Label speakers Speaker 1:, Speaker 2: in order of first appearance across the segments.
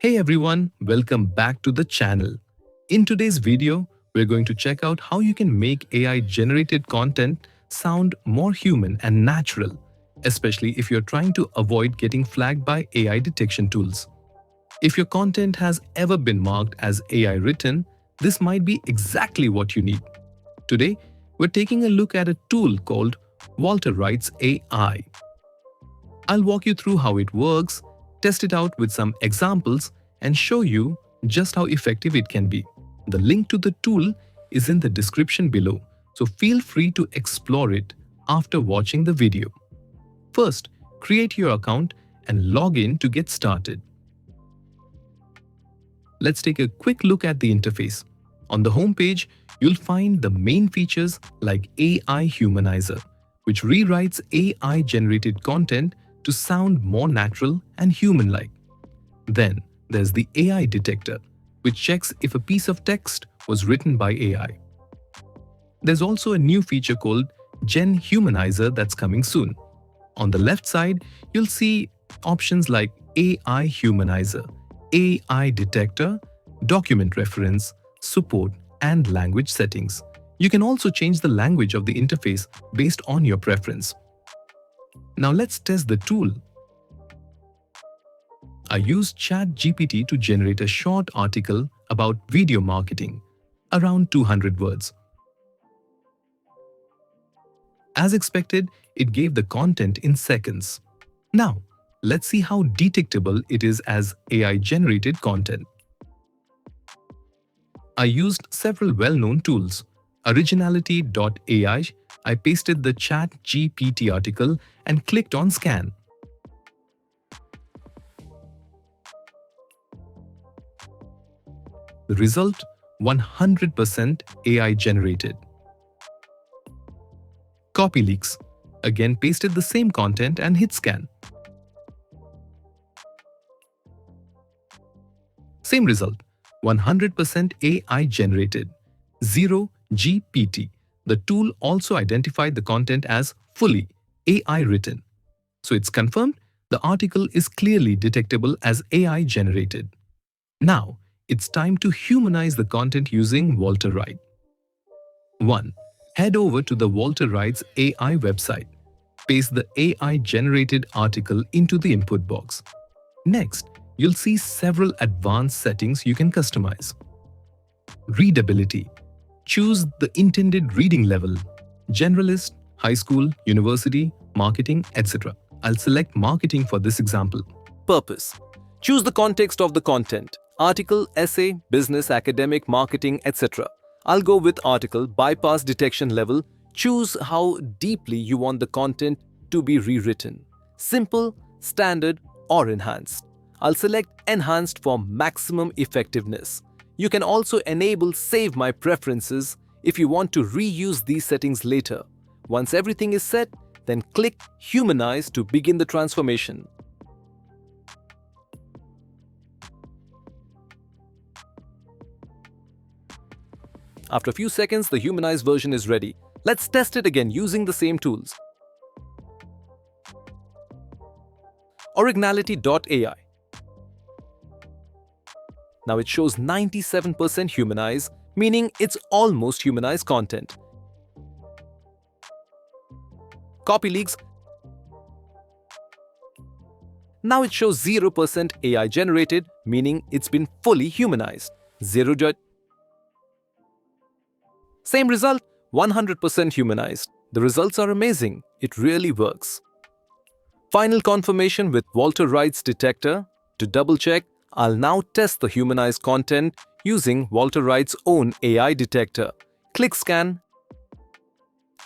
Speaker 1: Hey everyone, welcome back to the channel. In today's video, we're going to check out how you can make AI-generated content sound more human and natural, especially if you're trying to avoid getting flagged by AI detection tools. If your content has ever been marked as AI written, this might be exactly what you need. Today, we're taking a look at a tool called WalterWrites.ai. I'll walk you through how it works, test it out with some examples, and show you just how effective it can be. The link to the tool is in the description below, so feel free to explore it after watching the video. First, create your account and log in to get started. Let's take a quick look at the interface. On the home page, you'll find the main features like AI Humanizer, which rewrites AI-generated content to sound more natural and human-like. Then, there's the AI detector, which checks if a piece of text was written by AI. There's also a new feature called Gen Humanizer that's coming soon. On the left side, you'll see options like AI Humanizer, AI Detector, Document Reference, Support, and Language Settings. You can also change the language of the interface based on your preference. Now let's test the tool. I used ChatGPT to generate a short article about video marketing, around 200 words. As expected, it gave the content in seconds. Now, let's see how detectable it is as AI-generated content. I used several well-known tools. Originality.ai, I pasted the ChatGPT article and clicked on Scan. The result, 100% AI generated. CopyLeaks, again pasted the same content and hit Scan. Same result, 100% AI generated. 0 GPT. The tool also identified the content as fully AI written. So it's confirmed the article is clearly detectable as AI generated. Now, it's time to humanize the content using WalterWrite. 1. Head over to the WalterWrites AI website. Paste the AI-generated article into the input box. Next, you'll see several advanced settings you can customize. Readability. Choose the intended reading level: generalist, high school, university, marketing, etc. I'll select marketing for this example.
Speaker 2: Purpose. Choose the context of the content: article, essay, business, academic, marketing, etc. I'll go with article. Bypass detection level. Choose how deeply you want the content to be rewritten: simple, standard, or enhanced. I'll select enhanced for maximum effectiveness. You can also enable Save My Preferences if you want to reuse these settings later. Once everything is set, then click Humanize to begin the transformation. After a few seconds, the humanized version is ready. Let's test it again using the same tools. Originality.ai. Now it shows 97% humanized, meaning it's almost humanized content. CopyLeaks. Now it shows 0% AI generated, meaning it's been fully humanized. 0. Same result, 100% humanized. The results are amazing. It really works. Final confirmation with WalterWrites detector. To double check, I'll now test the humanized content using WalterWrites' own AI detector. Click Scan,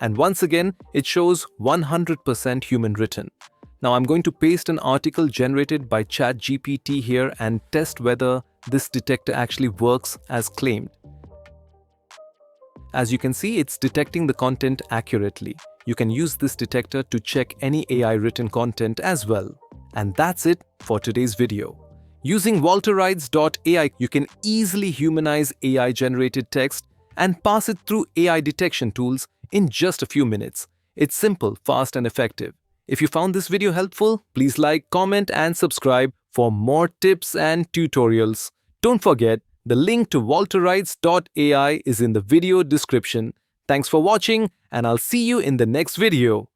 Speaker 2: and once again, it shows 100% human written. Now I'm going to paste an article generated by ChatGPT here and test whether this detector actually works as claimed. As you can see, it's detecting the content accurately. You can use this detector to check any AI-written content as well. And that's it for today's video. Using WalterWrites.ai, you can easily humanize AI-generated text and pass it through AI detection tools in just a few minutes. It's simple, fast, and effective. If you found this video helpful, please like, comment, and subscribe for more tips and tutorials. Don't forget, the link to WalterWrites.ai is in the video description. Thanks for watching, and I'll see you in the next video.